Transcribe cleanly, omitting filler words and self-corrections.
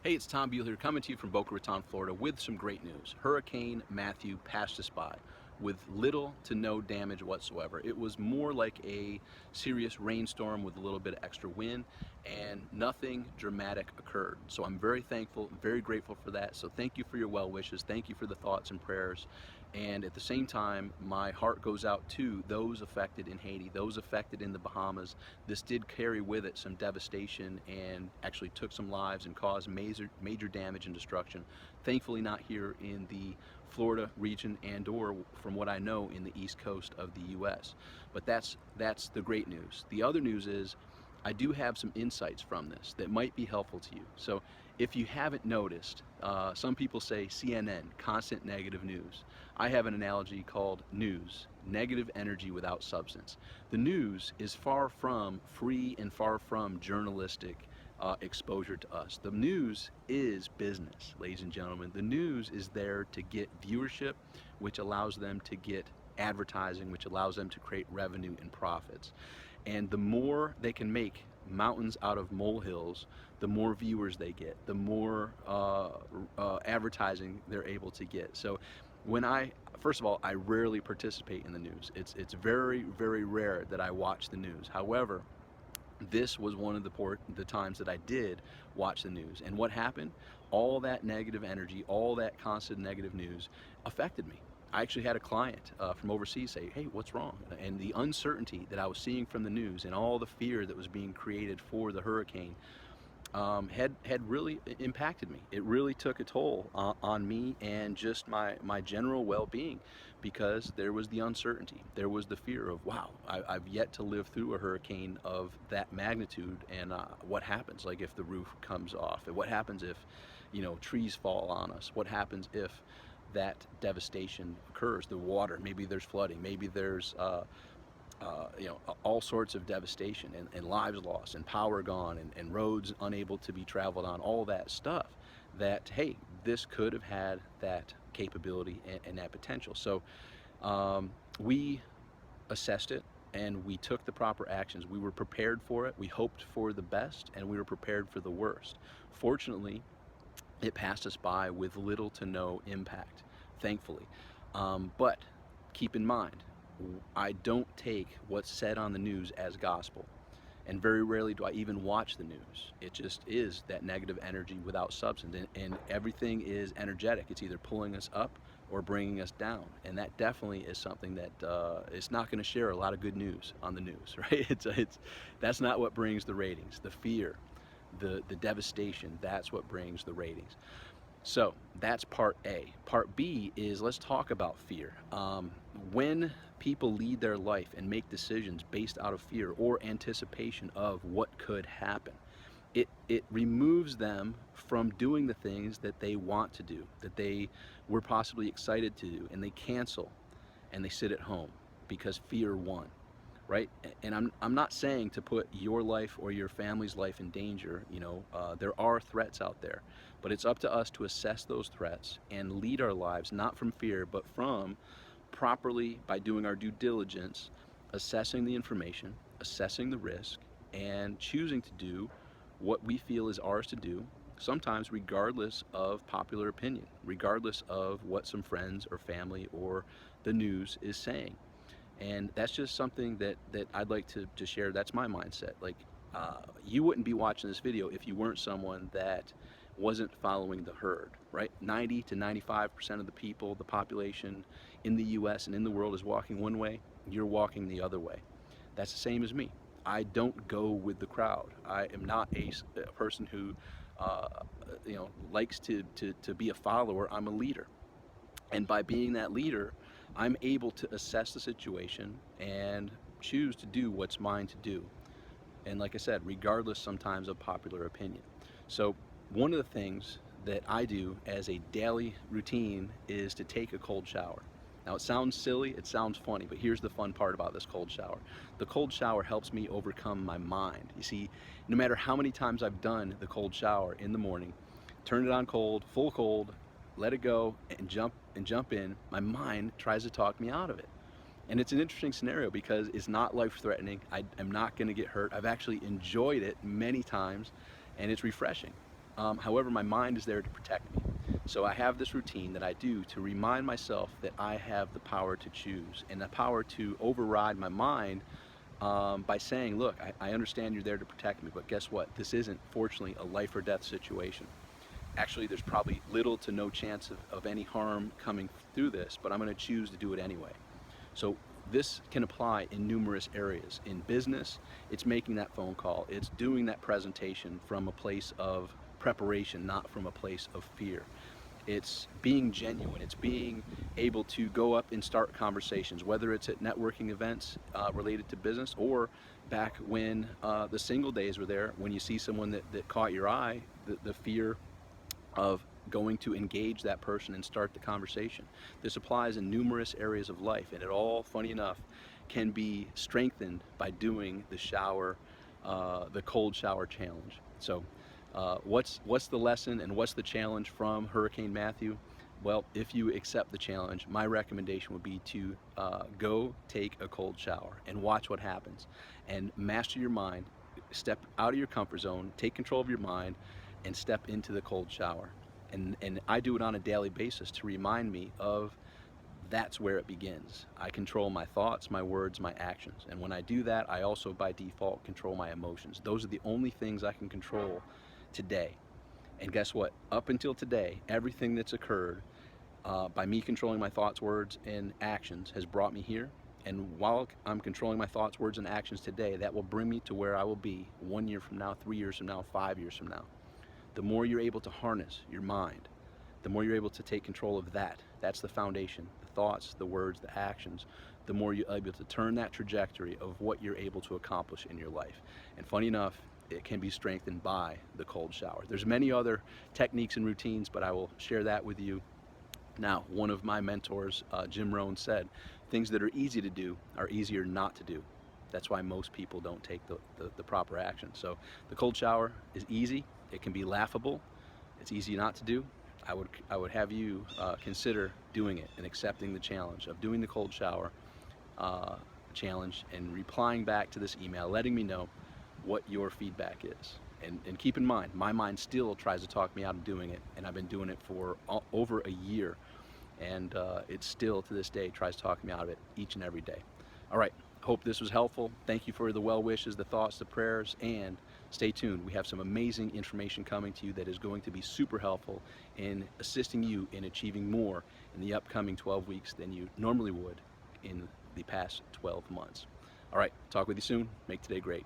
Hey, it's Tom Beal here, coming to you from Boca Raton, Florida, with some great news. Hurricane Matthew passed us by with little to no damage whatsoever. It was more like a serious rainstorm with a little bit of extra wind, and nothing dramatic occurred. So I'm very thankful, very grateful for that. So thank you for your well wishes. Thank you for the thoughts and prayers. And at the same time, my heart goes out to those affected in Haiti, those affected in the Bahamas. This did carry with it some devastation and actually took some lives and caused major damage and destruction. Thankfully not here in the Florida region and/or, from what I know, in the east coast of the US. But that's the great news. The other news is I do have some insights from this that might be helpful to you. So if you haven't noticed, some people say CNN, constant negative news. I have an analogy called news, negative energy without substance. The news is far from free and far from journalistic exposure to us. The news is business, ladies and gentlemen. The news is there to get viewership, which allows them to get advertising, which allows them to create revenue and profits. And the more they can make mountains out of molehills, the more viewers they get, the more advertising they're able to get. So first of all, I rarely participate in the news. It's very, very rare that I watch the news. However, this was one of the times that I did watch the news. And what happened? All that negative energy, all that constant negative news affected me. I actually had a client from overseas say, hey, what's wrong? And the uncertainty that I was seeing from the news and all the fear that was being created for the hurricane had really impacted me. It really took a toll on me and just my general well-being, because there was the uncertainty. There was the fear of, wow, I've yet to live through a hurricane of that magnitude, and what happens, like if the roof comes off, and what happens if, trees fall on us? What happens if that devastation occurs? The water, maybe there's flooding, maybe there's all sorts of devastation and lives lost and power gone and roads unable to be traveled on, all that stuff that, hey, this could have had that capability and that potential. So we assessed it and we took the proper actions. We were prepared for it. We hoped for the best and we were prepared for the worst. Fortunately, it passed us by with little to no impact, thankfully. But keep in mind, I don't take what's said on the news as gospel, and very rarely do I even watch the news. It just is that negative energy without substance, and everything is energetic. It's either pulling us up or bringing us down, and that definitely is something that is not going to share a lot of good news on the news, right? That's not what brings the ratings. The fear, the devastation, that's what brings the ratings. So that's part A. Part B is, let's talk about fear. When people lead their life and make decisions based out of fear or anticipation of what could happen, it removes them from doing the things that they want to do, that they were possibly excited to do, and they cancel and they sit at home because fear won. Right? And I'm not saying to put your life or your family's life in danger. There are threats out there, but it's up to us to assess those threats and lead our lives not from fear, but from properly, by doing our due diligence, assessing the information, assessing the risk, and choosing to do what we feel is ours to do, sometimes regardless of popular opinion, regardless of what some friends or family or the news is saying. And that's just something that I'd like to share. That's my mindset. Like, you wouldn't be watching this video if you weren't someone that wasn't following the herd, right? 90 to 95% of the people, the population in the US and in the world is walking one way, you're walking the other way. That's the same as me. I don't go with the crowd. I am not a person who likes to be a follower. I'm a leader. And by being that leader, I'm able to assess the situation and choose to do what's mine to do. And like I said, regardless sometimes of popular opinion. So one of the things that I do as a daily routine is to take a cold shower. Now it sounds silly, it sounds funny, but here's the fun part about this cold shower. The cold shower helps me overcome my mind. You see, no matter how many times I've done the cold shower in the morning, turn it on cold, full cold, let it go and jump in, my mind tries to talk me out of it. And it's an interesting scenario because it's not life-threatening. I'm not going to get hurt. I've actually enjoyed it many times, and it's refreshing. However, my mind is there to protect me. So I have this routine that I do to remind myself that I have the power to choose and the power to override my mind by saying, look, I understand you're there to protect me, but guess what? This isn't, fortunately, a life or death situation. Actually, there's probably little to no chance of any harm coming through this, but I'm going to choose to do it anyway. So this can apply in numerous areas. In business, it's making that phone call. It's doing that presentation from a place of preparation, not from a place of fear. It's being genuine. It's being able to go up and start conversations, whether it's at networking events related to business or back when the single days were there, when you see someone that caught your eye, the fear of going to engage that person and start the conversation. This applies in numerous areas of life, and it all, funny enough, can be strengthened by doing the cold shower challenge. So, what's the lesson and what's the challenge from Hurricane Matthew? Well, if you accept the challenge, my recommendation would be to go take a cold shower and watch what happens, and master your mind. Step out of your comfort zone, take control of your mind, and step into the cold shower. And I do it on a daily basis to remind me of that's where it begins. I control my thoughts, my words, my actions. And when I do that, I also by default control my emotions. Those are the only things I can control today. And guess what? Up until today, everything that's occurred by me controlling my thoughts, words, and actions has brought me here. And while I'm controlling my thoughts, words, and actions today, that will bring me to where I will be 1 year from now, 3 years from now, 5 years from now. The more you're able to harness your mind, the more you're able to take control of that. That's the foundation. The thoughts, the words, the actions. The more you're able to turn that trajectory of what you're able to accomplish in your life. And funny enough, it can be strengthened by the cold shower. There's many other techniques and routines, but I will share that with you. Now, one of my mentors, Jim Rohn, said, things that are easy to do are easier not to do. That's why most people don't take the proper action. So the cold shower is easy. It can be laughable. It's easy not to do. I would have you consider doing it and accepting the challenge of doing the cold shower challenge and replying back to this email, letting me know what your feedback is. And keep in mind, my mind still tries to talk me out of doing it, and I've been doing it for over a year, and it still to this day tries to talk me out of it each and every day. All right, hope this was helpful. Thank you for the well wishes, the thoughts, the prayers, and stay tuned. We have some amazing information coming to you that is going to be super helpful in assisting you in achieving more in the upcoming 12 weeks than you normally would in the past 12 months. All right, talk with you soon. Make today great.